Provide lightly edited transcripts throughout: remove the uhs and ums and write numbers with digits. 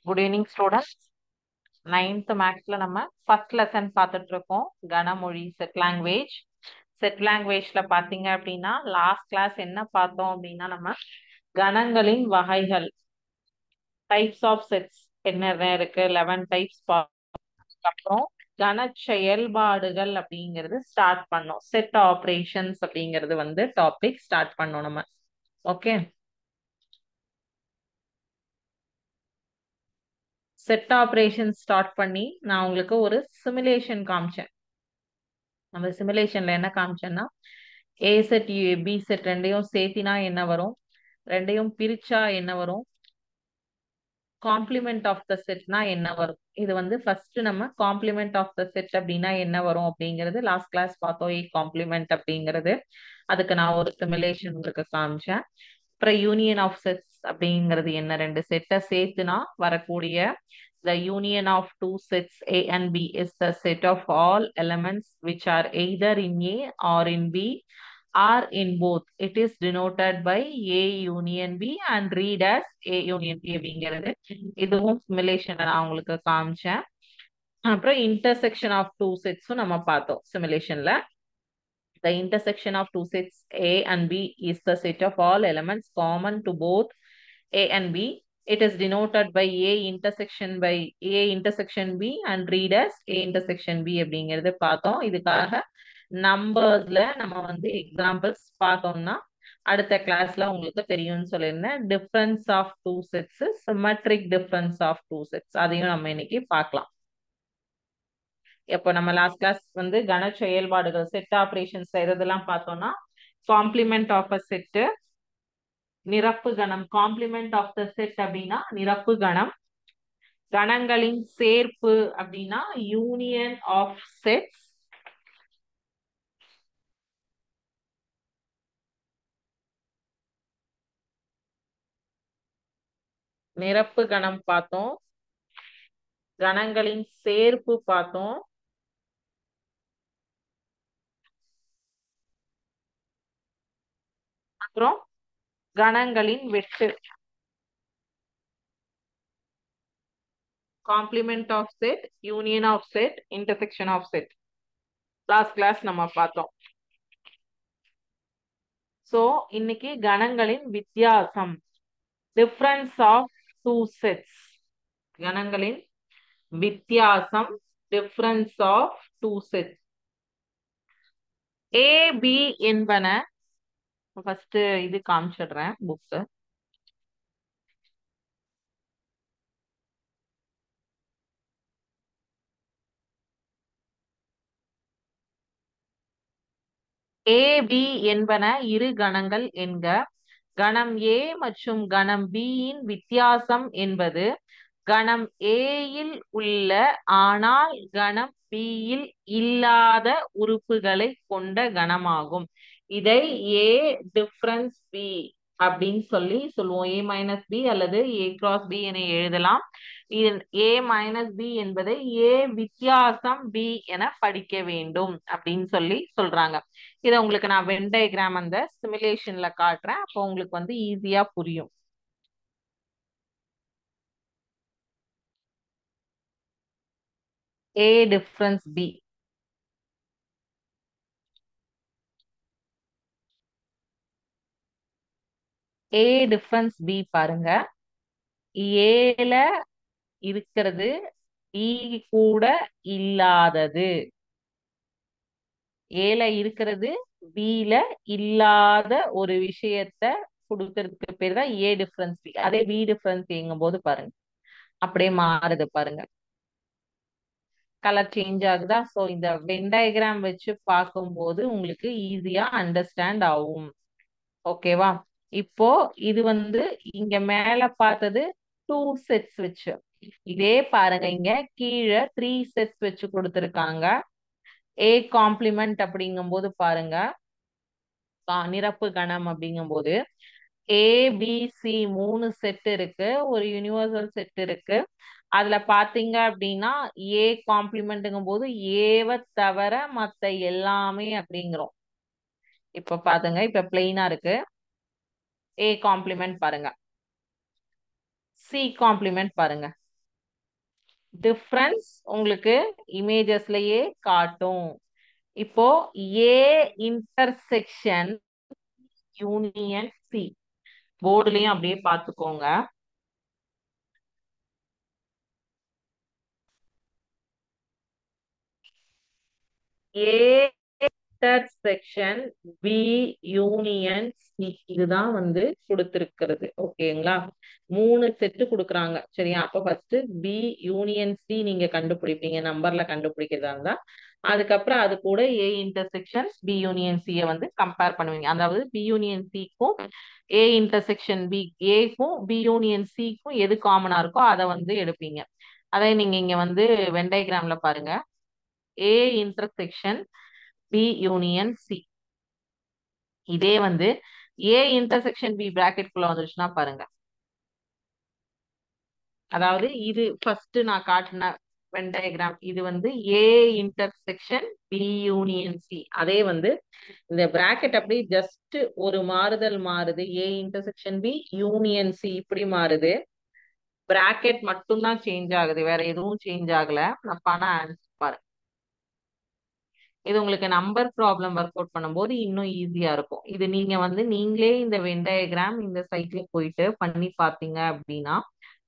Good evening students. 9th மேக்ஸ்ல நம்ம first lesson பார்த்துட்டு இருக்கோம். கனமொழி செட் லாங்குவேஜ். செட் லாங்குவேஜ்ல பாத்தீங்க அப்படின்னா லாஸ்ட் கிளாஸ் என்ன பார்த்தோம் அப்படின்னா நம்ம கணங்களின் வகைகள் டைப்ஸ் ஆஃப் செட்ஸ் என்னென்ன இருக்கு 11 டைப்ஸ். அப்புறம் கன செயல்பாடுகள் அப்படிங்கிறது ஸ்டார்ட் பண்ணோம். செட் ஆபரேஷன்ஸ் அப்படிங்கிறது டாபிக் ஸ்டார்ட் பண்ணோம் நம்ம. ஓகே, செட் ஆபரேஷன் ஸ்டார்ட் பண்ணி நான் உங்களுக்கு ஒரு சிமுலேஷன் காமிச்சேன். நம்ம சிமுலேஷன்ல என்ன காமிச்சேன்னா ஏ செட் பி செட் ரெண்டையும் சேர்த்தினா என்ன வரும், ரெண்டையும் பிரிச்சா என்ன வரும், காம்ப்ளிமெண்ட் ஆஃப் த செட்னா என்ன வரும். இது ஃபர்ஸ்ட் நம்ம காம்ப்ளிமெண்ட் ஆஃப் த செட் அப்படின்னா என்ன வரும் அப்படிங்கிறது லாஸ்ட் கிளாஸ் பார்த்தோம். காம்ப்ளிமெண்ட் அப்படிங்கிறது அதுக்கு நான் ஒரு சிமுலேஷன் உங்களுக்கு காமிச்சேன். அப்புறம் யூனியன் ஆஃப் செட்ஸ் அப்படிங்கிறது என்ன, ரெண்டு செட்டை சேர்த்துனா வரக்கூடிய the union of two sets A and B is the set of all elements which are either in A or in B or in both. It is denoted by A union B and read as A union B அப்படிங்கிறது இதுவும் simulation நான் உங்களுக்கு காமிச்சேன். அப்புறம் intersection of two sets நம்ம பார்த்தோம் சிமுலேஷன்ல. The intersection of two sets A and B is the set of all elements common to both A and B. It is denoted by A intersection B and read as A intersection B அப்படிங்கிறது பார்த்தோம். இதுக்காக நம்பர்ஸ்ல நம்ம examples பார்த்தோம்னா அடுத்த கிளாஸ்ல உங்களுக்கு தெரியும்னு சொல்லியிருந்தேன். Difference of two sets, symmetric difference of two sets, அதையும் நம்ம இன்னைக்கு பார்க்கலாம். இப்போ நம்ம லாஸ்ட் கிளாஸ் கன செயல்பாடுகள் செட் ஆபரேஷன்ஸ் இதெல்லாம் பார்த்தோம்னா காம்ப்ளிமெண்ட் ஆஃப் அ செட்டு, நிரப்பு கணம். காம்ப்ளிமெண்ட் ஆஃப் த செட் அப்படின்னா நிரப்பு கணம். கணங்களின் சேர்ப்பு அப்படின்னா யூனியன் ஆஃப் செட்ஸ். நிரப்பு கணம் பார்த்தோம், கணங்களின் சேர்ப்பு பார்த்தோம், அப்புறம் கணங்களின் வெட்டு. Complement of set, union of set, intersection of set last class நம்ம பார்த்தோம். சோ இன்னைக்கு கணங்களின் வித்தியாசம், டிஃபரன்ஸ் ஆஃப் டூ செட்ஸ். கணங்களின் வித்தியாசம், difference of two sets. A B என்பன ஃபர்ஸ்ட் இது காமிச்சிடுறேன் புக். ஏ பி என்பன இரு கணங்கள் என்க. கணம் A மற்றும் கணம் B யின் வித்தியாசம் என்பது கணம் A யில் உள்ள ஆனால் கணம் B யில் இல்லாத உறுப்புகளை கொண்ட கணமாகும். இதை A டிஃபரன்ஸ் B அப்படின்னு சொல்லுவோம். A மைனஸ் B அல்லது A கிராஸ் B என எழுதலாம். A மைனஸ் B என்பதை A வித்தியாசம் B என படிக்க வேண்டும் அப்படின்னு சொல்றாங்க. இதை உங்களுக்கு நான் வென் டயக்ராம் அந்த சிமுலேஷன்ல காட்டுறேன். அப்போ உங்களுக்கு ஈஸியா புரியும். A difference B. A difference B பாருங்க. ஏல இருக்கிறது B கூட இல்லாதது, ஏல இருக்கிறது பில இல்லாத ஒரு விஷயத்த கொடுக்கறதுக்கு பேர் தான் ஏ டிஃபரன்ஸ் பி. அதே பி டிஃபரன்ஸ் எங்கும் போது பாருங்க அப்படியே மாறுது பாருங்க, கலர் சேஞ்ச் ஆகுதா. சோ இந்த வென் டயக்ராம் வச்சு பார்க்கும்போது உங்களுக்கு ஈஸியா அண்டர்ஸ்டாண்ட் ஆகும். ஓகேவா? இப்போ இது இங்க மேல பார்த்தது 2 செட்ஸ் வச்சு, இதே பாருங்க இங்க கீழே 3 செட்ஸ் வச்சு கொடுத்திருக்காங்க. ஏ காம்ப்ளிமெண்ட் அப்படிங்கும் போது பாருங்க, நிரப்பு கணம் அப்படிங்கும் போது ஏபிசி 3 செட் இருக்கு, ஒரு யூனிவர்சல் செட் இருக்கு. அதுல பாத்தீங்க அப்படின்னா ஏ காம்ப்ளிமெண்ட்ங்கும் போது ஏவ தவிர மத்த எல்லாமே அப்படிங்கிறோம். இப்ப பாத்துங்க, இப்ப பிளெயினா இருக்கு. ஏ காம்ப்ளிமெண்ட் பாருங்க, சி காம்ப்ளிமெண்ட் பாருங்க, டிஃபரன்ஸ் உங்களுக்கு இமேஜஸ்லயே காட்டும். இப்போ ஏ இன்டர்செக்ஷன் யூனியன் சி போர்டுலயும் அப்படியே பார்த்துக்கோங்க. A intersection B union C இதுதான் வந்து கொடுத்திருக்கிறது. ஓகேங்களா? 3 செட்டு கொடுக்குறாங்க. சரியா? அப்ப ஃபர்ஸ்ட் பி யூனியன் சி நீங்க கண்டுபிடிப்பீங்க, நம்பர்ல கண்டுபிடிக்கிறதா இருந்தா. அதுக்கப்புறம் அது கூட ஏ இன்டர்செக்ஷன் பி யூனியன் சியை வந்து கம்பேர் பண்ணுவீங்க. அதாவது பி யூனியன் சிக்கும் ஏ இன்டர்செக்ஷன் பி ஏக்கும் பி யூனியன் சிக்கும் எது காமனா இருக்கோ அதை வந்து எடுப்பீங்க. அதை நீங்க இங்க வந்து வென் டயகிராம்ல பாருங்க. A intersection B union C. இதே வந்து ஏ இன்டர்செக்ஷன் பி பிராக்கெட் குள்ள வந்துருச்சுன்னா பாருங்க. அதாவது இது ஃபர்ஸ்ட் நான் காட்டின வென் டயகிராம். இது வந்து A intersection B union C. அதே வந்து இந்த பிராக்கெட் அப்படி ஜஸ்ட் ஒரு மாறுதல் மாறுது. A intersection B union C இப்படி மாறுது. பிராக்கெட் மட்டும் தான் சேஞ்ச் ஆகுது, வேற எதுவும் சேஞ்ச் ஆகல. தப்பான ஆன்சர் பாருங்க. இது உங்களுக்கு நம்பர் ப்ராப்ளம் ஒர்க் அவுட் பண்ணும்போது இன்னும் ஈஸியா இருக்கும். இது நீங்க வந்து நீங்களே இந்த வென் டயகிராம் இந்த சைட்ல போயிட்டு பண்ணி பார்த்தீங்க அப்படின்னா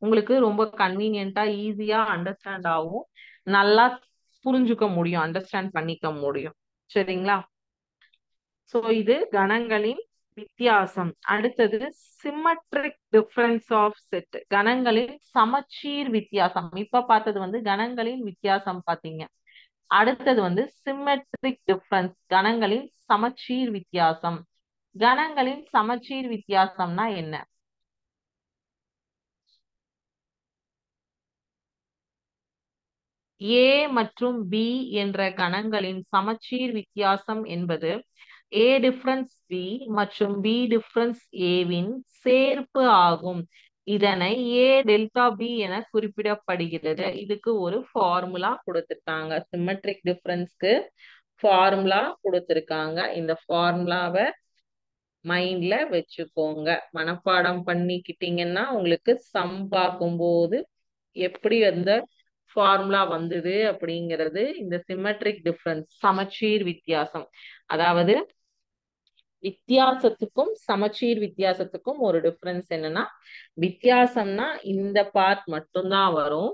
உங்களுக்கு ரொம்ப கன்வீனியன்ட்டா ஈஸியா அண்டர்ஸ்டாண்ட் ஆகும். நல்லா புரிஞ்சுக்க முடியும், அண்டர்ஸ்டாண்ட் பண்ணிக்க முடியும். சரிங்களா? சோ இது கணங்களின் வித்தியாசம். அடுத்தது சிம்மட்ரிக் டிஃபரன்ஸ் ஆஃப் செட், கணங்களின் சமச்சீர் வித்தியாசம். இப்ப பார்த்தது வந்து கணங்களின் வித்தியாசம் பார்த்தீங்க. அடுத்தது வந்து சிம்மெட்ரிக் டிஃபரன்ஸ், கணங்களின் சமச்சீர் வித்தியாசம். கணங்களின் சமச்சீர் வித்தியாசம்னா என்ன? ஏ மற்றும் பி என்ற கணங்களின் சமச்சீர் வித்தியாசம் என்பது ஏ டிஃபரன்ஸ் பி மற்றும் பி டிஃபரன்ஸ் ஏவின் சேர்ப்பு ஆகும். இதனை ஏ டெல்டா பி என குறிப்பிடப்படுகிறது. இதுக்கு ஒரு ஃபார்முலா கொடுத்திருக்காங்க. சிமெட்ரிக் டிஃபரன்ஸ்க்கு ஃபார்முலா கொடுத்திருக்காங்க. இந்த ஃபார்முலாவை மைண்ட்ல வச்சுக்கோங்க. மனப்பாடம் பண்ணிக்கிட்டீங்கன்னா உங்களுக்கு சம் பார்க்கும்போது எப்படி அந்த ஃபார்முலா வந்தது அப்படிங்கிறது. இந்த சிமெட்ரிக் டிஃபரன்ஸ் சமச்சீர் வித்தியாசம், அதாவது வித்தியாசத்துக்கும் சமச்சீர் வித்தியாசத்துக்கும் ஒரு டிஃபரன்ஸ் என்னன்னா, வித்தியாசம்னா இந்த பார்ட் மட்டும்தான் வரும்.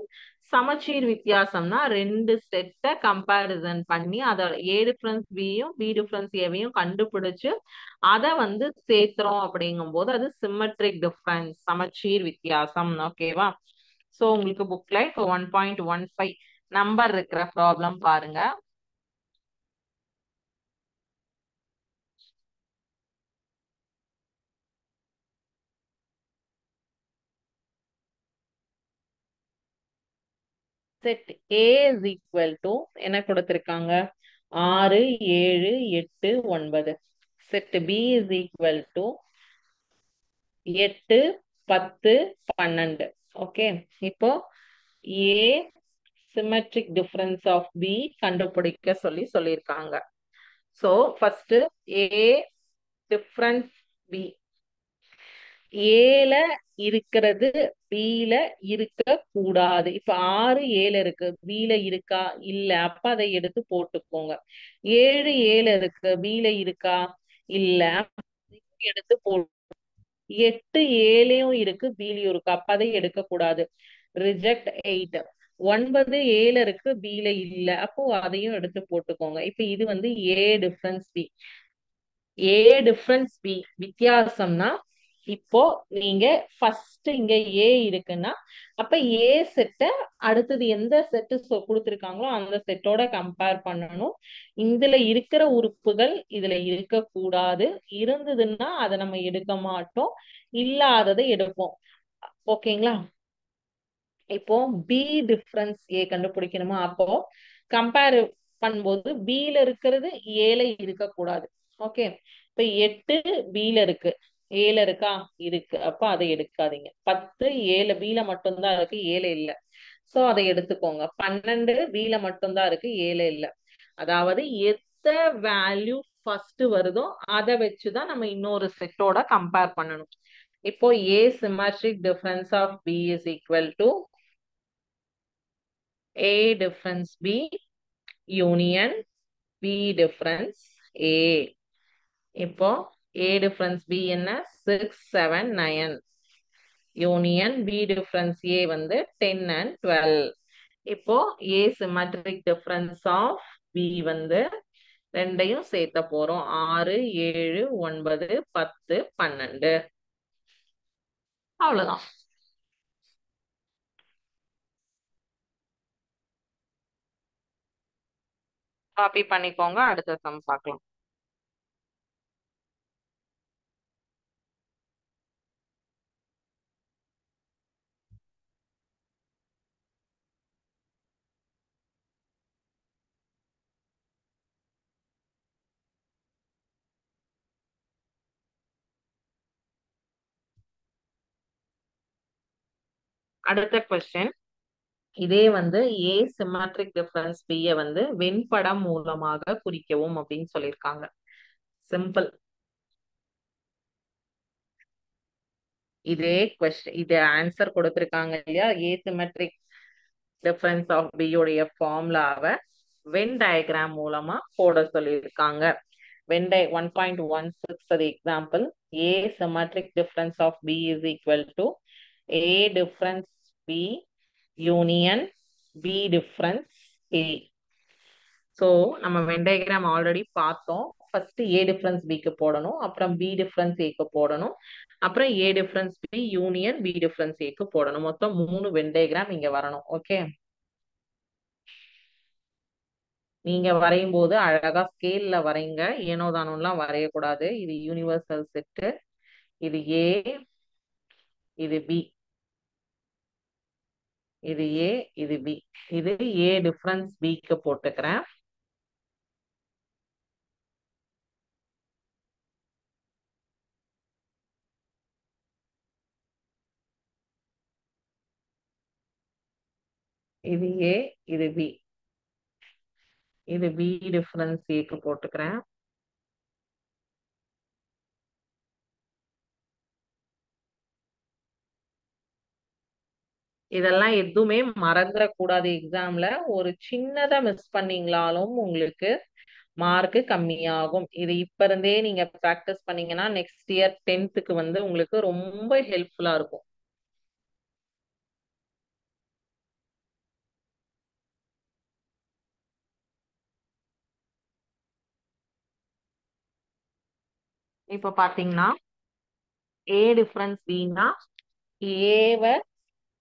சமச்சீர் வித்தியாசம்னா ரெண்டு செட்டை கம்பேரிசன் பண்ணி அதோட ஏ டிஃபரன்ஸ் பியும் பி டிஃபரன்ஸ் ஏவையும் கண்டுபிடிச்சு அதை வந்து சேர்க்கிறோம். அப்படிங்கும் போது அது சிமெட்ரிக் டிஃபரன்ஸ், சமச்சீர் வித்தியாசம். ஓகேவா? சோ உங்களுக்கு புக்ல இப்போ 1.15 நம்பர் இருக்கிற ப்ராப்ளம் பாருங்க. Set A is equal to என்ன கொடுத்திருக்காங்க? 6 7 8 9. Set B is equal to 8 10 12. Okay, இப்போ A symmetric difference of B கண்டுபிடிக்க சொல்லியிருக்காங்க. So first A difference B, ஏல இருக்கிறது பில இருக்க கூடாது. இப்ப 6 7 இருக்கு, பில இருக்கா? இல்ல. அப்ப அதை எடுத்து போட்டுக்கோங்க. 7 7 இருக்கு, பில இருக்கா? இல்ல. எடுத்து போட்டு 8 7யும் இருக்கு, பிலயும் இருக்கு. அப்ப அதை எடுக்க கூடாது. ரிஜெக்ட் 8. 9 7 இருக்கு, பில இல்ல. அப்போ அதையும் எடுத்து போட்டுக்கோங்க. இப்ப இது வந்து A difference B. A difference B வித்தியாசம்னா இப்போ நீங்க ஃபர்ஸ்ட் இங்க ஏ இருக்குன்னா அப்ப ஏ செட்டை அடுத்தது எந்த செட்டு கொடுத்துருக்காங்களோ அந்த செட்டோட கம்பேர் பண்ணணும். இதுல இருக்கிற உறுப்புகள் இதுல இருக்க கூடாது. இருந்ததுன்னா அதை நம்ம எடுக்க மாட்டோம், இல்லாததை எடுப்போம். ஓகேங்களா? இப்போ பி டிஃபரன்ஸ் ஏ கண்டுபிடிக்கணுமா? அப்போ கம்பேர் பண்ணும்போது பில இருக்கிறது ஏல இருக்க கூடாது. ஓகே, இப்ப 8 பில இருக்கு, ஏல இருக்கா? இருக்கு. அப்ப அதை எடுக்காதீங்க. 10 ஏல பில மட்டும்தான் இருக்கு, ஏல இல்ல. சோ அதை எடுத்துக்கோங்க. 12 பில மட்டும்தான் இருக்கு, ஏல இல்ல. அதாவது எந்த வேல்யூ ஃபர்ஸ்ட் வருதோ அதை வச்சுதான் நம்ம இன்னொரு செட்டோட கம்பேர் பண்ணணும். இப்போ A symmetric difference of B is equal to A difference B union B difference A. இப்போ A difference B என்ன 6 7 9 யூனியன் B difference A வந்து 10 and 12. இப்போ A symmetric difference of B வந்து ரெண்டையும் சேர்த்த போறோம் 6 7 9 10 12. அவ்வளவுதான். காப்பி பண்ணிக்கோங்க, அடுத்த சம் பார்க்கலாம். அடுத்த கொஸ்டின் இதே வந்து A symmetric difference B ய வந்து வெண்படம் மூலமாக குறிக்கவும் அப்படின்னு சொல்லியிருக்காங்க. சிம்பிள். இதே கொஸ்டின் இது ஆன்சர் கொடுத்திருக்காங்க இல்லையா, ஏசிமெட்ரிக் டிஃபரன்ஸ் ஆஃப் பி உடைய ஃபார்முலாவை வென் டயக்ராம் மூலமா போட சொல்லியிருக்காங்க. வென் டை 1.16 அது example. A symmetric difference of B is equal to A difference B union B difference A. So நம்ம வென் டயக்ராம் ஆல்ரெடி பார்த்தோம். ஃபர்ஸ்ட் ஏ டிஃபரன்ஸ் பிக்கு போடணும், அப்புறம் பி டிஃபரன்ஸ் ஏக்கு போடணும், அப்புறம் A difference B union B difference ஏக்கு போடணும். மொத்தம் 3 வென் டயக்ராம் இங்க வரணும். ஓகே, நீங்க வரையும் போது அழகா ஸ்கேல்ல வரைங்க, ஏனோ தானோலாம் வரையக்கூடாது. இது யூனிவர்சல் செட்டு. இது ஏ, இது பி, இது ஏ, இது பி. இது ஏ டிஃபரன்ஸ் பிக்கு போட்டுக்கிறேன். இது ஏ, இது பி, இது பி டிஃபரன்ஸ் ஏக்கு போட்டுக்கிறேன். இதெல்லாம் எதுவுமே மறந்துடக்கூடாது எக்ஸாம்ல. ஒரு சின்னதா மிஸ் பண்ணீங்களாலும் உங்களுக்கு மார்க் கம்மியாகும். இது இப்ப இருந்தே நீங்க பிராக்டிஸ் பண்ணீங்கன்னா நெக்ஸ்ட் இயர் 10th வந்து உங்களுக்கு ரொம்ப ஹெல்ப்ஃபுல்லா இருக்கும். இப்ப பாத்தீங்கன்னா ஏ டிஃபரன்ஸ் பின்னா ஏவ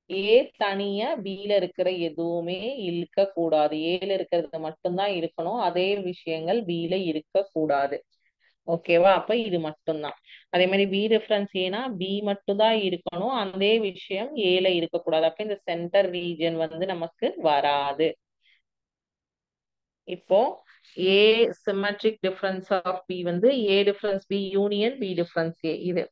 ஏ தனியா பில இருக்கிற எதுவுமே இருக்க கூடாது. ஏல இருக்கிறது மட்டும்தான் இருக்கணும், அதே விஷயங்கள் பில இருக்க கூடாது. ஓகேவா? அப்ப இது மட்டும்தான். அதே மாதிரி பி டிஃபரன்ஸ் ஏனா பி மட்டும் தான் இருக்கணும், அதே விஷயம் ஏல இருக்கக்கூடாது. அப்ப இந்த சென்டர் ரீஜன் வந்து நமக்கு வராது. இப்போ A symmetric difference of B வந்து A difference B union B difference A இது.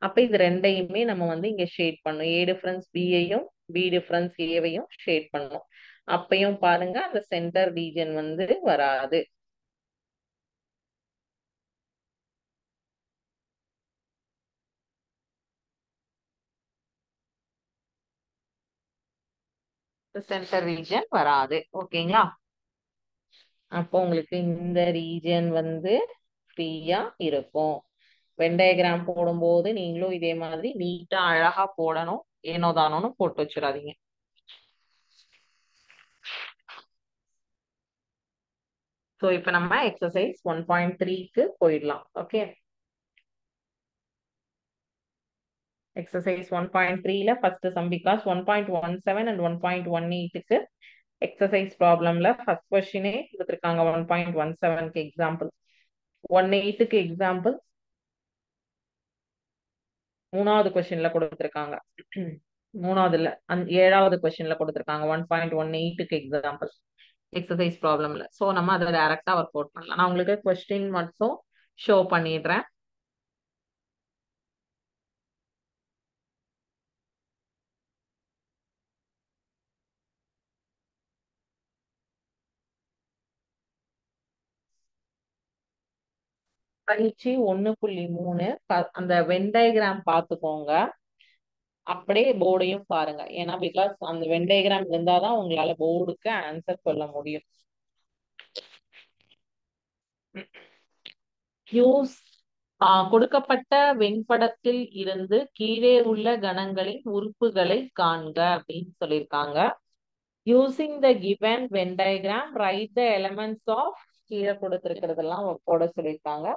அப்ப இது ரெண்டையுமே நம்ம வந்து இங்க ஷேட் பண்ணணும். ஏ டிஃபரன்ஸ் பியையும் பி டிஃபரன்ஸ் ஏவையும் ஷேட் பண்ணணும். அப்பயும் பாருங்க அந்த சென்டர் ரீஜன் வந்து வராது. சென்டர் ரீஜன் வராது. ஓகேங்களா? அப்போ உங்களுக்கு இந்த ரீஜன் வந்து ஃப்ரீயா இருக்கும். வென் டயக்ராம் போடும்போது நீங்களும் இதே மாதிரி நீட்டா அழகா போடணும். ஏனோ தானோன்னு போட்டு வச்சிடாதீங்க. ஸோ இப்போ நம்ம எக்ஸசைஸ் 1.3க்கு போயிடலாம். ஓகே, எக்ஸசைஸ் 1.3ல ஃபர்ஸ்ட் சம் பிகாஸ் 1.17 அண்ட் 1.18க்கு எக்ஸசைஸ் ப்ராப்ளம்ல ஃபர்ஸ்ட் கொஸ்டினே கொடுத்துருக்காங்க. 1.17க்கு எக்ஸாம்பிள், 1.8க்கு எக்ஸாம்பிள் மூணாவது கொஸ்டின்ல கொடுத்துருக்காங்க. மூணாவது இல்ல, ஏழாவது கொஸ்டின்ல கொடுத்துருக்காங்க 1.18க்கு எக்ஸாம்பிள் எக்ஸசைஸ் ப்ராப்ளம்ல. ஸோ நம்ம அதை டைரக்டா ஒர்க் அவுட் பண்ணலாம். நான் உங்களுக்கு கொஸ்டின் மட்டும் ஷோ பண்ணிடுறேன். பயிற்சி 1.3 அந்த வென் டயக்ராம் பார்த்துக்கோங்க. அப்படியே போர்டையும் பாருங்க. ஏன்னா பிகாஸ் அந்த வென் டயக்ராம் இருந்தாதான் உங்களால போர்டுக்கு ஆன்சர் சொல்ல முடியும். யூஸ் கொடுக்கப்பட்ட வெண்படத்தில் இருந்து கீழே உள்ள கணங்களின் உறுப்புகளை காண்க அப்படின்னு சொல்லியிருக்காங்க. Using the given Venn diagram write the elements of, கீழே கொடுத்திருக்கிறதெல்லாம் போட சொல்லியிருக்காங்க.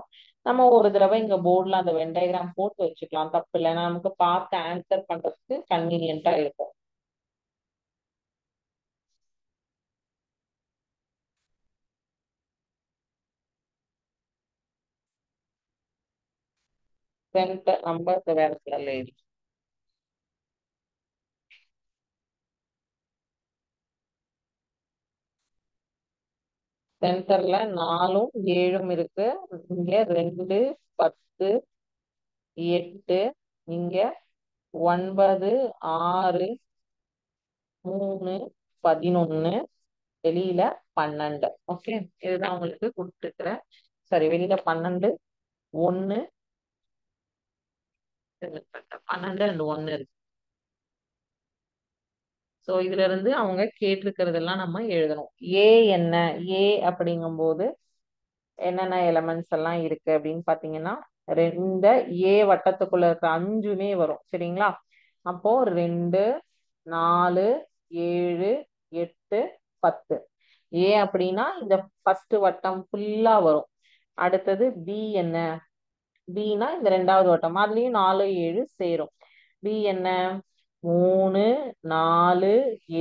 நம்ம ஒரு தடவை இங்க போர்ட்ல அந்த வென் டயக்ராம் போட்டு வச்சுக்கலாம், தப்பு இல்லை. நமக்கு பார்த்து ஆன்சர் பண்றதுக்கு கன்வீனியன்ட்டா இருக்கும். சென்டர் நம்பர் வேற கலர்ல எழுதி, சென்டர்ல 4ம் 7ம் இருக்கு. இங்க 2 10 8, இங்க 9 6 3 11, வெளியில 12. ஓகே, இதுதான் உங்களுக்கு கொடுத்துருக்கிறேன். சரி, வெளியில 12 1 12 and 1 இருக்கு. சோ இதுல இருந்து அவங்க கேட்டிருக்கிறதெல்லாம் நம்ம எழுதணும். ஏ என்ன, ஏ அப்படிங்கும்போது என்னென்ன எலமெண்ட்ஸ் எல்லாம் இருக்கு அப்படின்னு பாத்தீங்கன்னா, இந்த ஏ வட்டத்துக்குள்ள இருக்க 5மே வரும். சரிங்களா? அப்போ 2 4 7 8 10. ஏ அப்படின்னா இந்த ஃபர்ஸ்ட் வட்டம் ஃபுல்லா வரும். அடுத்தது பி என்ன, பினா இந்த ரெண்டாவது வட்டம், அதுலயும் 4 7 சேரும். பி என்ன, 3 4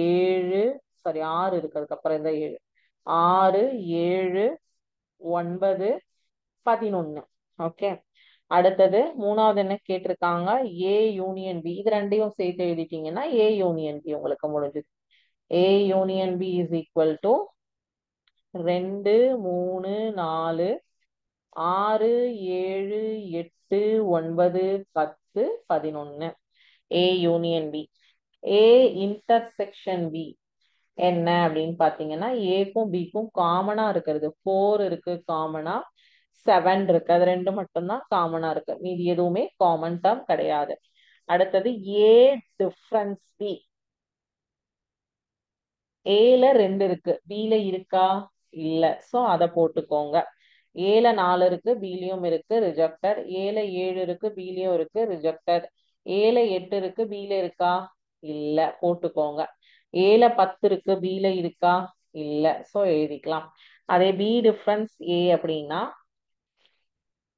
7, சாரி 6 இருக்கு, அதுக்கப்புறம் இந்த 7 6 7 9 11. ஓகே, அடுத்தது மூணாவது என்ன கேட்டிருக்காங்க, ஏ யூனியன் பி. இது ரெண்டையும் சேர்த்து எழுதிட்டீங்கன்னா ஏ யூனியன் பி உங்களுக்கு முடிஞ்சது. A union B is equal to 2 3 4 6 7 8 9 10 11. A union B. A intersection B என்ன அப்படின்னு பாத்தீங்கன்னா, ஏக்கும் பிக்கும் காமனா இருக்கிறது 4 இருக்கு, காமனா 7 இருக்கு, அது ரெண்டு மட்டும்தான் காமனா இருக்கு, மீதி எதுவுமே காமன் டேர்ம் கிடையாது. அடுத்தது ஏ டிஃபரன்ஸ் பி. ஏல 2 இருக்கு, பில இருக்கா இல்ல, சோ அத போட்டுக்கோங்க. ஏல 4 இருக்கு, பிலயும் இருக்கு, ரிஜெக்டட். ஏல 7 இருக்கு, பிலயும் இருக்கு, ரிஜெக்டட். ஏல 8 இருக்கு, பில இருக்கா இல்ல, போட்டுக்கோங்க. ஏல 10 இருக்கு, பில இருக்கா இல்ல, சோ எழுதிக்கலாம். அதே பி டிஃபரன்ஸ் ஏ அப்படின்னா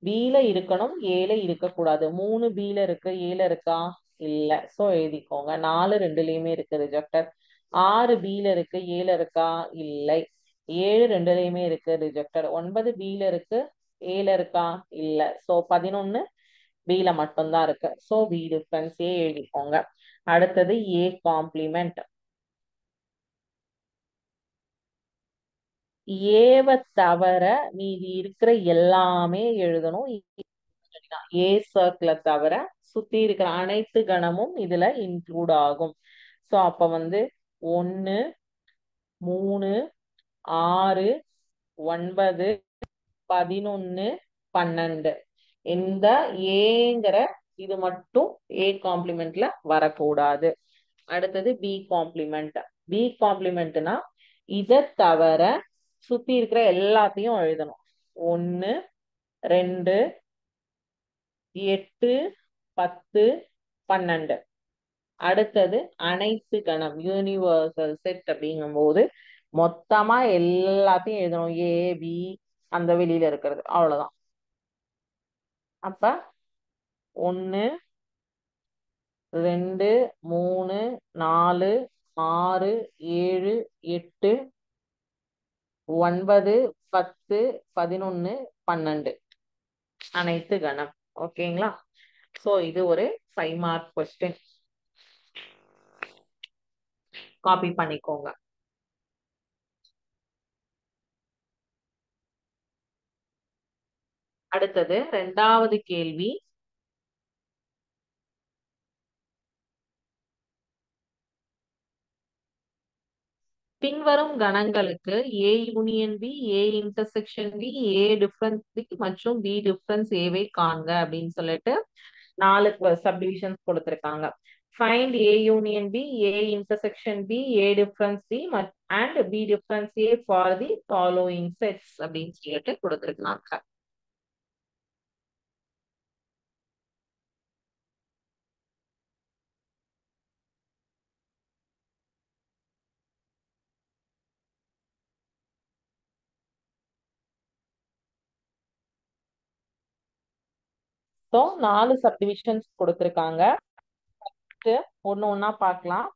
பில இருக்கணும், ஏல இருக்க கூடாது. 3 பில இருக்கு, ஏல இருக்கா இல்ல, சோ எழுதிக்கோங்க. 4 ரெண்டுலயுமே இருக்கு, ரிஜெக்டட். 6 பில இருக்கு, ஏல இருக்கா இல்லை. 7 ரெண்டுலயுமே இருக்கு, ரிஜெக்டட். 9 பில இருக்கு, ஏல இருக்கா இல்ல, சோ 11 பில மட்டும்தான் இருக்கு, சோ பி டிஃபரன்ஸ் ஏ எழுதிக்கோங்க. அடுத்தது ஏ காம்ப்ளிமெண்ட். ஏவை தவிர மீதி இருக்கிற எல்லாமே எழுதணும். ஏ சர்க்கிளை தவிர சுத்தி இருக்கிற அனைத்து கணமும் இதுல இன்க்ளூட் ஆகும். சோ அப்ப வந்து 1 3 6 9 11 12, இந்த ஏங்கிற இது மட்டும் ஏ காம்ப்ளிமெண்ட்ல வரக்கூடாது. அடுத்தது பி காம்ப்ளிமெண்ட். பி காம்ப்ளிமெண்ட்னா இதை தவிர சுத்தி இருக்கிற எல்லாத்தையும் எழுதணும். 1 2 8 10 12. அடுத்தது அனைத்து கணம் யூனிவர்சல் செட் அப்படிங்கும் போது மொத்தமா எல்லாத்தையும் எழுதணும். ஏ பி அந்த வெளியில இருக்கிறது அவ்வளவுதான். அப்ப 1 2 3 4 6 7 8 9 10 11 12 அனைத்து கணம். ஓகேங்களா? சோ இது ஒரு 5 மார்க் கொஸ்டின், காப்பி பண்ணிக்கோங்க. அடுத்தது இரண்டாவது கேள்வி. பின்வரும் கணங்களுக்கு A union B, A intersection B, A difference B மற்றும் பி டிஃபரன்ஸ் ஏவை காண்க அப்படின்னு சொல்லிட்டு 4 சப்டிவிஷன்ஸ் கொடுத்திருக்காங்க. Find A union B, A intersection B, A difference B and B difference A for the following sets அப்படின்னு சொல்லிட்டு கொடுத்துருக்காங்க. ஸோ 4 சப்டிவிஷன்ஸ் கொடுத்துருக்காங்க. ஒன்னு ஒன்னா பார்க்கலாம்.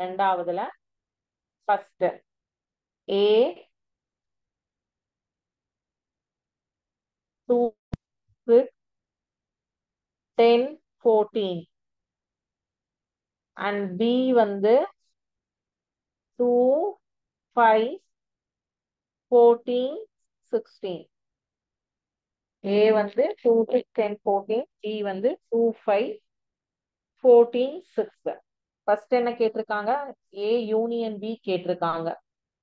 ரெண்டாவதுல ஃபர்ஸ்ட் A 2 6 10 14 and B வந்து 2 5 14 16. A வந்து 2 6 10 14, B வந்து 2 5 14 6. ஃபர்ஸ்ட் என்ன கேட்டிருக்காங்க? A யூனியன் B கேட்டிருக்காங்க.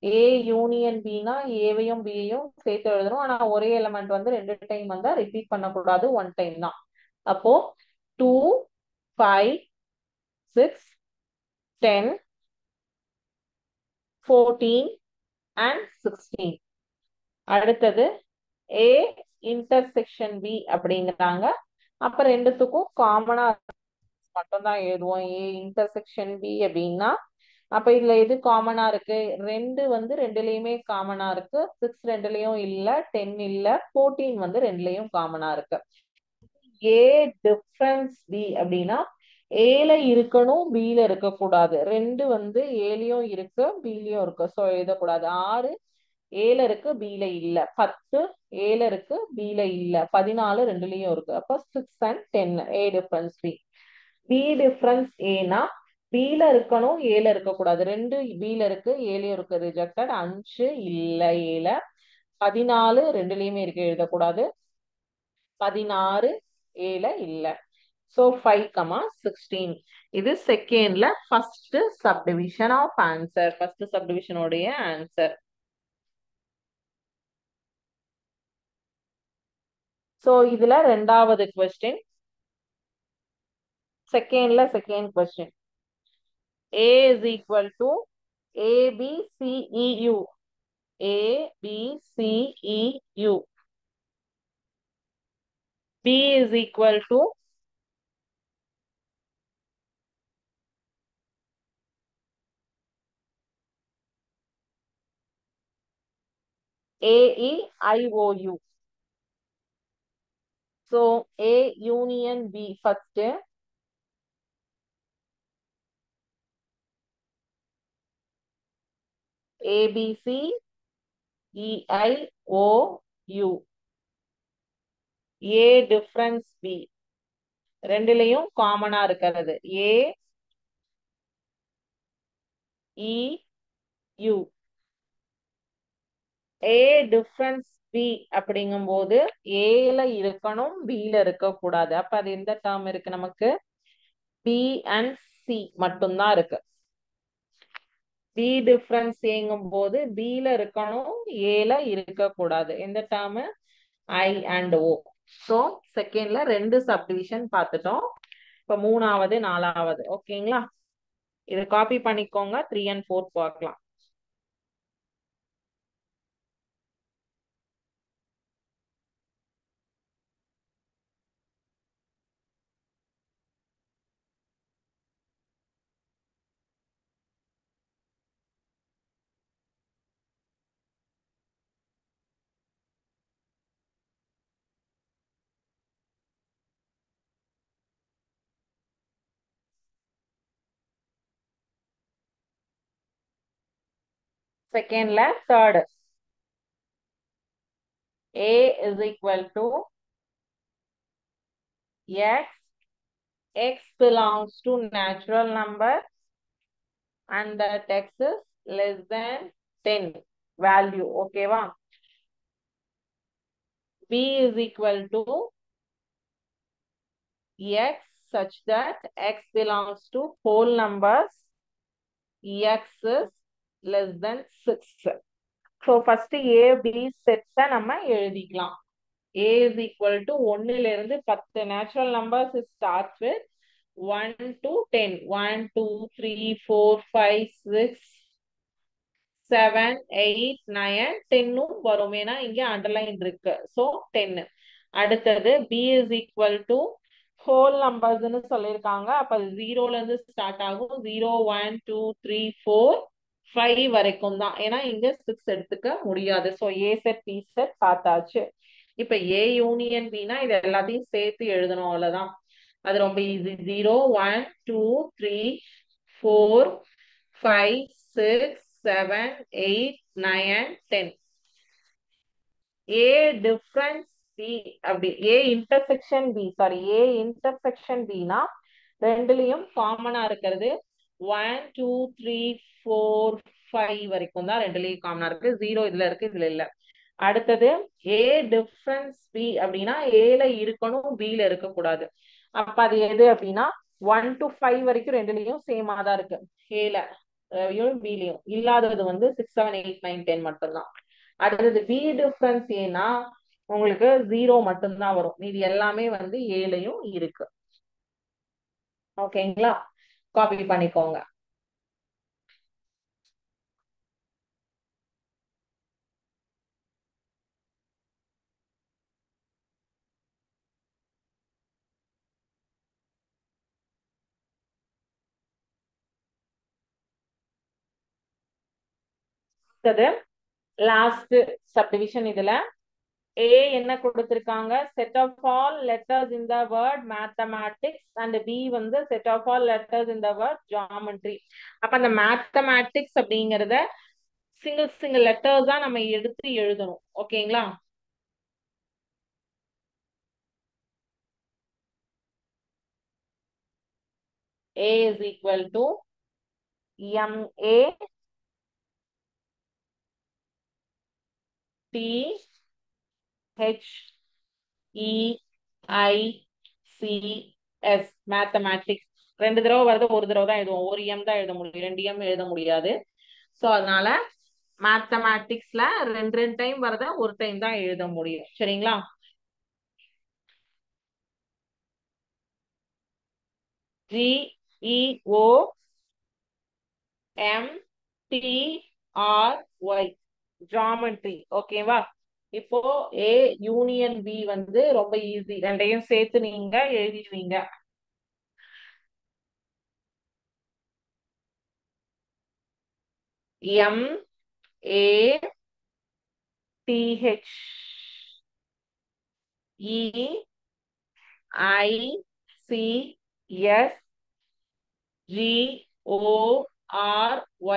A யூனியன் Bனா ஏவையும் பியையும் சேர்த்து எழுதணும். ஆனா ஒரே எலிமெண்ட் வந்து 2 டைம் வந்தா ரிப்பீட் பண்ணக்கூடாது, 1 டைம் தான். அப்போ 2 5 6 10 14 and 16. அடுத்தது A intersection B அப்படிங்கிறாங்க. அப்ப ரெண்டுத்துக்கும் காமனா மட்டும் தான் எழுதுவோம். A intersection B அப்படின்னா அப்ப இதுல எது காமனா இருக்கு? 2 வந்து ரெண்டுலயுமே காமனா இருக்கு. 6 ரெண்டுலயும் இல்ல, 10 இல்ல, 14 வந்து ரெண்டுலயும் காமனா இருக்கு. A டிஃபரன்ஸ் B அப்படின்னா ஏல இருக்கணும், பில இருக்கக்கூடாது. 2 வந்து ஏலயும் இருக்கு, பிலயும் இருக்கு. ஸோ எழுதக்கூடாது. 6 ஏல இருக்கு, பில இல்ல. 10 ஏல இருக்கு, பில இல்ல. 14 ரெண்டுலயும் இருக்கு. அப்ப 6 and 10 A difference B. B difference Aனா பில இருக்கணும், ஏல இருக்கக்கூடாது. 2 பில இருக்கு, ஏலயும் இருக்கு, ரிஜெக்டட். 5 இல்ல ஏல. 14 ரெண்டுலயுமே இருக்கு, எழுதக்கூடாது. 16 ஏல இல்ல. So 5, 16. இது செகண்ட்ல first subdivision of answer. First subdivision உடைய ஆன்சர். சோ இதுல ரெண்டாவது கொஸ்டின், செகண்ட்ல second question. A is equal to ABCEU. ABCEU. B is equal to AEIOU. So A union B first. ABCEIOU. A difference B. ரெண்டுலயும் காமனா இருக்கிறது AEU. A difference B அப்படிங்கும் போது ஏல இருக்கணும், பில இருக்க கூடாது. அப்ப அது எந்த டேர்ம் இருக்கு நமக்கு? B and C மட்டும்தான் இருக்கு. B difference ஏங்கும் போது பில இருக்கணும், ஏல இருக்க கூடாது. எந்த term? I and O. So செகண்ட்ல 2 சப்டிவிஷன் பார்த்துட்டோம். இப்ப மூணாவது நாலாவது. ஓகேங்களா? இதை காப்பி பண்ணிக்கோங்க. 3 and 4 பார்க்கலாம். செகண்ட்ல third. A is equal to X. X belongs to natural number and that X is less than 10 value. ஓகேவா? B is equal to X such that X belongs to whole numbers. X is less than 6. So first A, B sets நம்ம எழுதிக்கலாம். A is equal to 1 ல இருந்து 10 natural numbers starts with 1 to 10. 1 2 3 4 5 6 7 8 9 10 வரும். ஏன்னா இங்க underline இருக்கு. So 10. அடுத்தது b is equal to whole நம்பர்ஸ்னு சொல்லியிருக்காங்க. அப்ப அது ஜீரோல இருந்து ஸ்டார்ட் ஆகும். 0 1 2 3 4 5 வரைக்கும் தான். ஏன்னா இங்க 6 எடுத்துக்க முடியாது. ஸோ ஏ செட் பி செட் பார்த்தாச்சு. இப்ப ஏ யூனியன் பினா இது எல்லாத்தையும் சேர்த்து எழுதணும், அவ்வளவுதான். அது ரொம்ப ஈஸி. 0 1 2 3 4 5 6 7 8 9 10. ஏ டிஃபரன்ஸ் பி அப்படி A intersection B sorry A intersection பினா ரெண்டுலயும் காமனா இருக்கிறது 1 2 3 4 5 வரைக்கும் தான் ரெண்டுலயும் காமனா இருக்கு. 0 இதுல இருக்கு, இதுல இல்ல. அடுத்தது ஏ டிஃபரன்ஸ் பி அப்படின்னா ஏல இருக்கணும், பில இருக்க கூடாது. அப்ப அது எது அப்படின்னா 1 to 5 வரைக்கும் ரெண்டுலயும் சேமா தான் இருக்கு. ஏல பிலையும் இல்லாதது வந்து 6 7 8 9 10 மட்டும்தான். அடுத்தது பி டிஃபரன்ஸ் ஏன்னா உங்களுக்கு 0 மட்டும்தான் வரும். இது எல்லாமே வந்து ஏலையும் இருக்கு. ஓகேங்களா? காப்பி பண்ணிக்கோங்க. Last subdivision. இதுல A என்ன கொடுத்திருக்காங்க? Set of all letters in the word mathematics and B வந்து set of all letters in the word geometry. அப்ப அந்த மேத்தமேட்டிக்ஸ் அப்படிங்கறத சிங்கிள் சிங்கிள் லெட்டர்ஸ் தான் நம்ம எடுத்து எழுதணும். ஓகேங்களா? A is equal to MA T H E I C S mathematics. ரெண்டு தடவை வருது, ஒரு தடவை தான் எழுதுவோம். ஒரு எம் தான் எழுத முடியும், ரெண்டு எம் எழுத முடியாது. சோ அதனால மேத்தமேட்டிக்ஸ்ல ரெண்டு ரெண்டு டைம் வரத ஒரு டைம் தான் எழுத முடியும். சரிங்களா? GEOMTRY geometry. ஓகேவா? இப்போ ஏ யூனியன் பி வந்து ரொம்ப ஈஸி. ரெண்டையும் சேர்த்து நீங்க எழுதிடுவீங்க.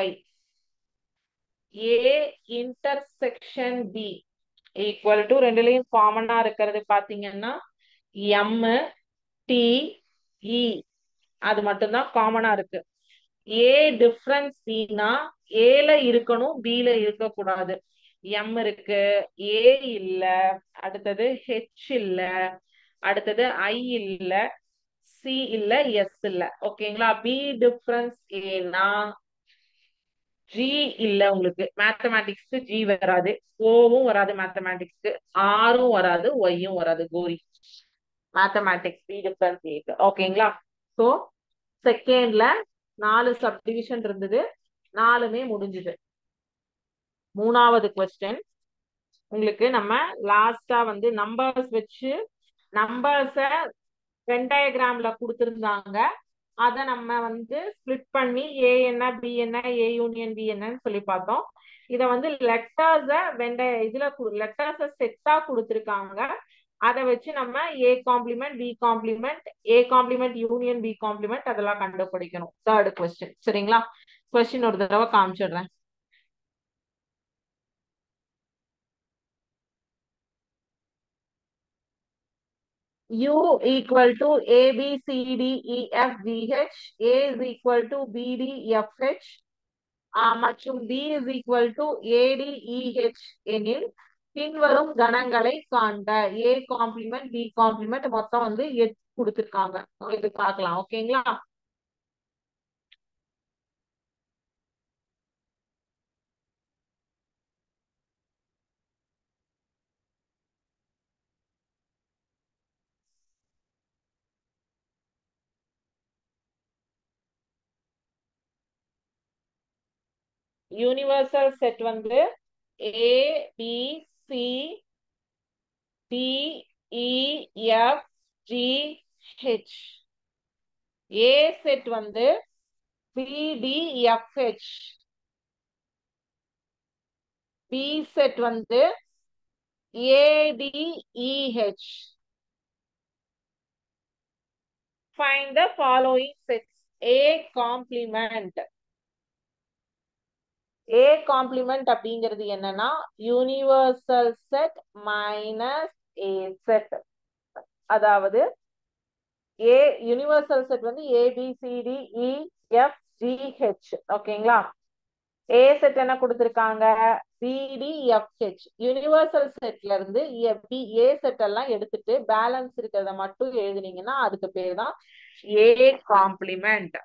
MEATHECHEICSGORY. A intersection B equal to ரெண்டுலயும் காமனா இருக்கிறது பாத்தீங்கன்னா எம் டி இ. அது மட்டும்தான் காமனா இருக்கு. ஏ டிஃபரன்ஸ் பினா ஏல இருக்கணும், பில இருக்க கூடாது. எம் இருக்கு, ஏ இல்ல, அடுத்தது ஹெச் இல்ல, அடுத்தது ஐ இல்ல, சி இல்ல, எஸ் இல்ல. ஓகேங்களா? பி டிஃபரன்ஸ் ஏனா ஜி இல்ல. உங்களுக்கு மேத்தமேட்டிக்ஸ்க்கு ஜி வராது, ஓவும் வராது, மேத்தமேட்டிக்ஸ்க்கு ஆரும் வராது, ஒய்யும் வராது. கோரி மேத்தமேட்டிக்ஸ் பி டிஃபரன்ஸ் ஏக்கு. ஓகேங்களா? சோ செகண்ட்ல 4 சப்டிவிஷன் இருந்தது, 4மே முடிஞ்சுது. மூணாவது கொஸ்டின் உங்களுக்கு நம்ம லாஸ்டா வந்து நம்பர்ஸ் வச்சு நம்பர்ஸ வென் டயக்ராம்ல கொடுத்திருந்தாங்க. அத நம்ம வந்து ஸ்பிளிட் பண்ணி ஏ என்ன பி என்ன ஏ யூனியன் பி என்னன்னு சொல்லி பார்த்தோம். இத வந்து லெட்டர்ஸ இதுல லெட்டர்ஸ செட்டா கொடுத்திருக்காங்க. அதை வச்சு நம்ம A complement B complement A complement union B complement அதெல்லாம் கண்டுபிடிக்கணும். Third question. சரிங்களா? கொஸ்டின் ஒரு தடவை காமிச்சிடுறேன். U equal to A B C D E F G H, A is equal to B D F H மற்றும் B is equal to A D E H எனில் பின்வரும் கணங்களை காண்க. A காம்ப்ளிமெண்ட் B காம்ப்ளிமெண்ட் மொத்தம் வந்து 8 கொடுத்திருக்காங்க. இது பார்க்கலாம். ஓகேங்களா? யூனிவர்சல் செட் வந்து A B C D E F G H. A set வந்து B D F H. B set வந்து A D E H. Find the following sets. A complement. A complement அப்படிங்கிறது என்னன்னா universal set minus A set. அதாவது A universal set வந்து ABCDEFGH. ஓகேங்களா? A set என்ன கொடுத்திருக்காங்க? BDFH. Universal செட்ல இருந்து A செட் எல்லாம் எடுத்துட்டு பேலன்ஸ் இருக்கிறத மட்டும் எழுதுனீங்கன்னா அதுக்கு பேர் தான் A காம்ப்ளிமெண்ட்.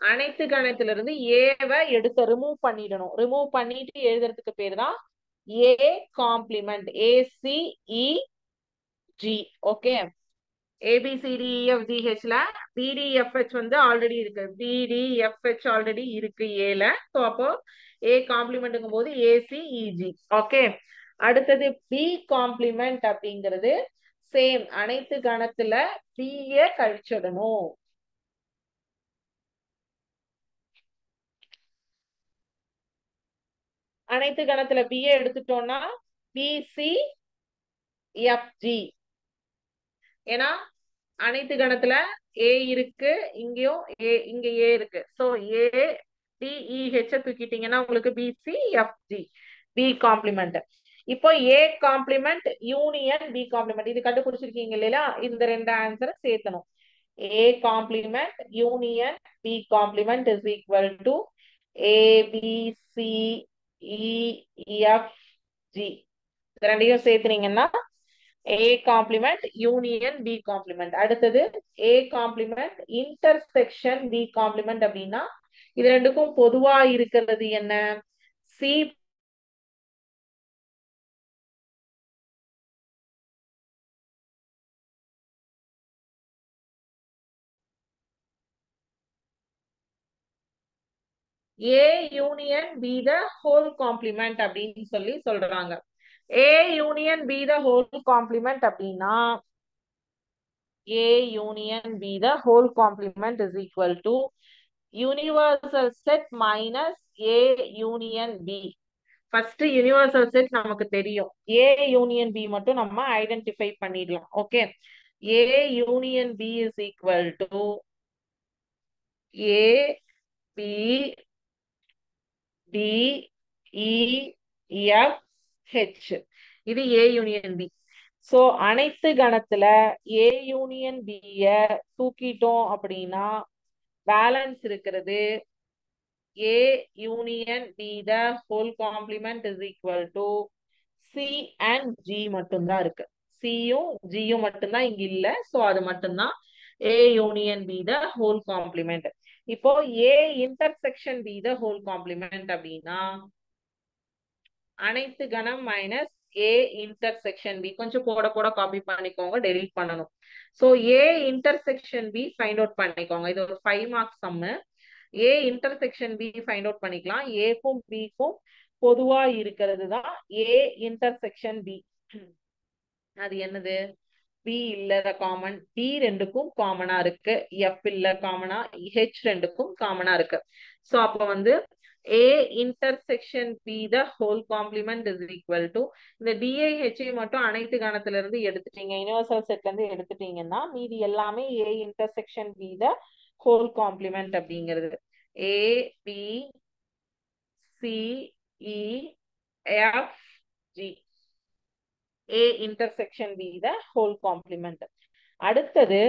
அனைத்து கணத்துல இருந்து ஏவை எடுத்து ரிமூவ் பண்ணிடணும். ரிமூவ் பண்ணிட்டு எழுதுறதுக்கு பேர் தான் A காம்ப்ளிமெண்ட். ACEG. ஓகே. ABCDEFGHல BDFH வந்து ஆல்ரெடி இருக்கு. BDFH ஆல்ரெடி இருக்கு ஏல. ஸோ அப்போ A காம்ப்ளிமெண்ட்ங்கும் போது ACEG. ஓகே. அடுத்தது B காம்ப்ளிமெண்ட் அப்படிங்கிறது சேம். அனைத்து கணத்துல B கழிச்சிடணும். அனைத்து கணத்துல B எடுத்துட்டோம்னா BCFG. ஏன்னா அனைத்து கணத்துல A இருக்கு, இங்கேயும் இங்க A இருக்கு. சோ ADEH தூக்கிட்டீங்கன்னா உங்களுக்கு BCFG. B complement. இப்போ A complement union B complement இது கண்டுபிடிச்சிருக்கீங்க இல்லையா? இந்த ரெண்டு ஆன்சரை சேர்த்தணும். A complement union B complement is equal to ABCEFG. ரெண்டையும் சேர்த்துனீங்கன்னா A complement union B complement. அடுத்தது A complement intersection B complement அப்படின்னா இது ரெண்டுக்கும் பொதுவா இருக்கிறது என்ன? C A union B the whole complement அப்படின்னு சொல்லி சொல்றாங்க. A union B the whole complement அப்படின்னா A union B the whole complement is equal to universal set minus A union B. First universal set நமக்கு தெரியும். A union B மட்டும் நம்ம identify பண்ணிடலாம். Okay. A union B is equal to A B D E F H. இது A union B. So அனைத்து கணத்துல A union B தூக்கிட்டோம் அப்படின்னா balance இருக்கிறது A union B the whole complement is equal to C and G மட்டும்தான் இருக்கு. Cயும் Gயும் மட்டும்தான் இங்க இல்ல. சோ அது மட்டும்தான் A union B the whole complement. இப்போ A intersection B the whole complement அப்படின்னா அனைத்து கணம் மைனஸ் A இன்டர்செக்ஷன் B. கொஞ்சம் போட போட காப்பி பண்ணிக்கோங்க, டெலீட் பண்ணணும். So A intersection B find out பண்ணிக்கோங்க. இது ஒரு 5 marks sum. A intersection B find out பண்ணிக்கலாம். Aக்கும் Bக்கும் பொதுவா இருக்கிறது தான் A இன்டர்செக்ஷன் B. அது என்னது? B இல்ல காமன், D ரெண்டுக்கும் காமனா இருக்கு, F இல்ல காமனா, H ரெண்டுக்கும் காமனா இருக்கு. சோ அப்ப வந்து A intersection B the whole complement is equal to இந்த DIH மட்டும் அனைத்து கணத்துல இருந்து எடுத்துட்டீங்க, யூனிவர்சல் செட்ல இருந்து எடுத்துட்டீங்கன்னா மீதி எல்லாமே A intersection B the whole complement அப்படிங்கிறது. A B C E F G. A intersection B the whole complement. அடுத்தது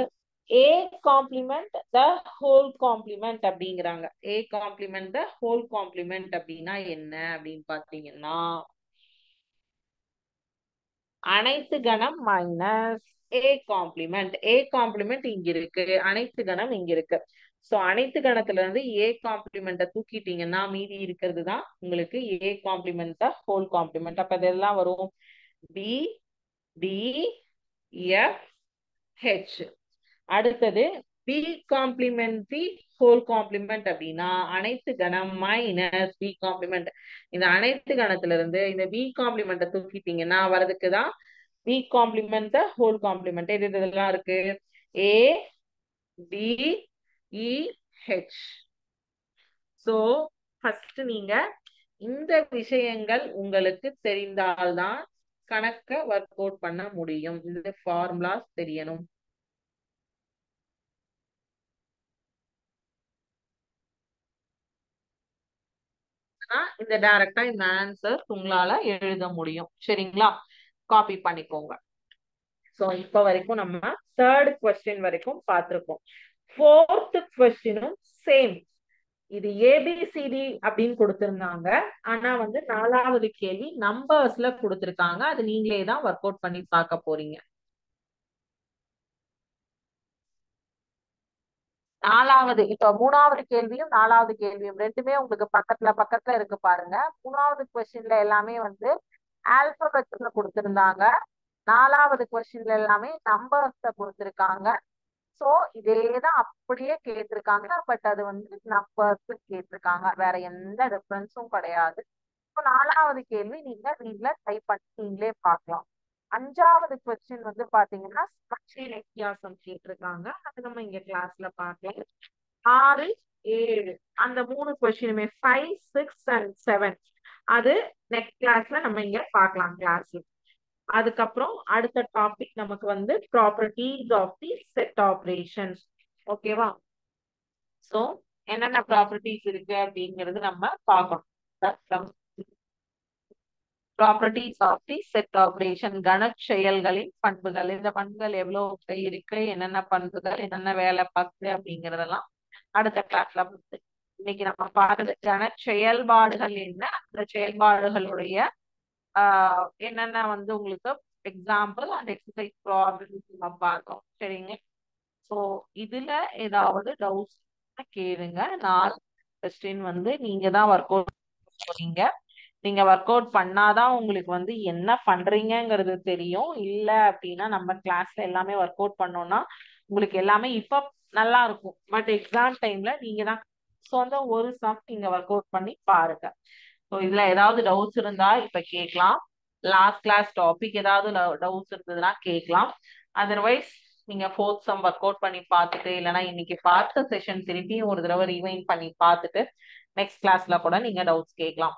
A complement the whole complement அப்படிங்கிறாங்க. A complement the whole complement அப்படின்னா என்ன அப்படின்னு பாத்தீங்கன்னா அனைத்து கணம் minus A complement. A complement இங்க இருக்கு, அனைத்து கணம் இங்க இருக்கு. சோ அனைத்து கணத்துல இருந்து A complement தூக்கிட்டீங்கன்னா மீதி இருக்கிறது தான் உங்களுக்கு A complement the whole complement. அப்ப இதெல்லாம் வரும் B D F H. அடுத்தது பி காம்ப்ளிமெண்ட்ரி ஹோல் காம்ப்ளிமெண்ட் அப்படின்னா அனைத்து கணம் மைனஸ் பி காம்ப்ளிமெண்ட். இந்த அனைத்து கணத்துல இருந்து இந்த பி காம்ப்ளிமெண்ட்டை தூக்கிட்டீங்கன்னா வரதுக்குதான் பி காம்ப்ளிமெண்ட் ஹோல் காம்ப்ளிமெண்ட். இது இதெல்லாம் இருக்கு A D E H. So first நீங்க இந்த விஷயங்கள் உங்களுக்கு தெரிந்தால்தான் கணக்க ஒர்க் அவுட் பண்ண முடியும். இந்த ஃபார்முலாஸ் தெரியணும். இந்த டைரக்டா இந்த ஆன்சர் உங்களால எழுத முடியும். சரிங்களா? காப்பி பண்ணிக்கோங்க. சோ இப்ப வரைக்கும் நம்ம தேர்ட் கொஸ்டின் வரைக்கும் பார்த்திருக்கோம். ஃபோர்த் கொஸ்டினும் சேம். இது ஏபிசிடி அப்படின்னு கொடுத்திருந்தாங்க. ஆனா வந்து நாலாவது கேள்வி நம்பர்ஸ்ல கொடுத்திருக்காங்க. அது நீங்களே தான் ஒர்க் அவுட் பண்ணி பார்க்க போறீங்க. நாலாவது இப்ப மூணாவது கேள்வியும் நாலாவது கேள்வியும் ரெண்டுமே உங்களுக்கு பக்கத்துல பக்கத்துல இருக்கு பாருங்க. மூணாவது கொஸ்டின்ல எல்லாமே வந்து ஆல்பபெட்ஸ்ல கொடுத்திருந்தாங்க. நாலாவது கொஸ்டின்ல எல்லாமே நம்பர்ஸ்ல கொடுத்திருக்காங்க. சோ இதேதான் அப்படியே கேட்டிருக்காங்க. பட் அது வந்து நம்பர்ஸ் கேட்டிருக்காங்க. வேற எந்த டிஃபரன்ஸும் கிடையாது. இப்போ நாலாவது கேள்வி நீங்க வீட்ல டைப் பண்ணி நீங்களே பார்க்கலாம். அஞ்சாவது கொஸ்டின் வந்து பாத்தீங்கன்னா சமச்சீர் வித்தியாசம் கேட்டிருக்காங்க. அது நம்ம இங்க கிளாஸ்ல பார்க்கலாம். 6 7 அந்த மூணு கொஸ்டினுமே 5 6 அண்ட் 7 அது நெக்ஸ்ட் கிளாஸ்ல நம்ம இங்க பார்க்கலாம் கிளாஸ். அதுக்கப்புறம் அடுத்த டாபிக் நமக்கு வந்து properties of the set operations. ஓகேவா? சோ என்னென்ன ப்ராப்பர்ட்டிஸ் இருக்கு அப்படிங்கிறது நம்ம பார்க்கணும். Properties of the set operation கன செயல்களின் பண்புகள். இந்த பண்புகள் எவ்வளவு இருக்கு, என்னென்ன பண்புகள், என்னென்ன வேலை பார்க்குது அப்படிங்கறதெல்லாம் அடுத்த கிளாஸ்ல வந்து இன்னைக்கு நம்ம பார்க்கறது கன செயல்பாடுகள் என்ன, அந்த செயல்பாடுகளுடைய என்னென்ன வந்து உங்களுக்கு எக்ஸாம்பிள் அண்ட் எக்ஸசைஸ் ப்ராப்ளம்ஸ் நம்ம பார்த்தோம். சரிங்க? ஸோ இதுல ஏதாவது டவுட்ஸ் கேளுங்க. நாலு கொஸ்டின் வந்து நீங்க தான் ஒர்க் அவுட் போறீங்க. நீங்க ஒர்க் அவுட் பண்ணாதான் உங்களுக்கு வந்து என்ன பண்றீங்கங்கிறது தெரியும். இல்ல அப்படின்னா நம்ம கிளாஸ்ல எல்லாமே ஒர்க் அவுட் பண்ணோம்னா உங்களுக்கு எல்லாமே இப்ப நல்லா இருக்கும். பட் எக்ஸாம் டைம்ல நீங்க தான் சொந்த ஒரு சம் நீங்க ஒர்க் அவுட் பண்ணி பாருங்க. ஸோ இதுல ஏதாவது டவுட்ஸ் இருந்தா இப்ப கேட்கலாம். லாஸ்ட் கிளாஸ் டாபிக் ஏதாவது டவுட்ஸ் இருந்ததுன்னா கேட்கலாம். அதர்வைஸ் நீங்க ஃபோர்த் சம் ஒர்க் அவுட் பண்ணி பார்த்துட்டு இல்லைன்னா இன்னைக்கு பார்த்த செஷன் திருப்பியும் ஒரு தடவை ரிவைண்ட் பண்ணி பார்த்துட்டு நெக்ஸ்ட் கிளாஸ்ல கூட நீங்க டவுட்ஸ் கேட்கலாம்.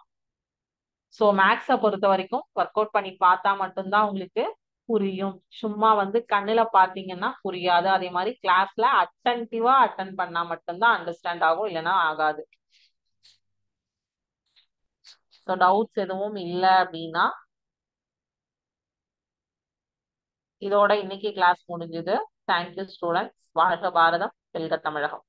ஸோ மேக்ஸை பொறுத்த வரைக்கும் ஒர்க் அவுட் பண்ணி பார்த்தா மட்டும்தான் உங்களுக்கு புரியும். சும்மா வந்து கண்ணுல பாத்தீங்கன்னா புரியாது. அதே மாதிரி கிளாஸ்ல அட்டன்டிவா அட்டன் பண்ணா மட்டும்தான் அண்டர்ஸ்டாண்ட் ஆகும், இல்லைன்னா ஆகாது. ஸோ டவுட்ஸ் எதுவும் இல்லை அப்படின்னா இதோட இன்னைக்கு கிளாஸ் முடிஞ்சது. Thank you students. வாழ்க பாரதம், வெல்க தமிழகம்.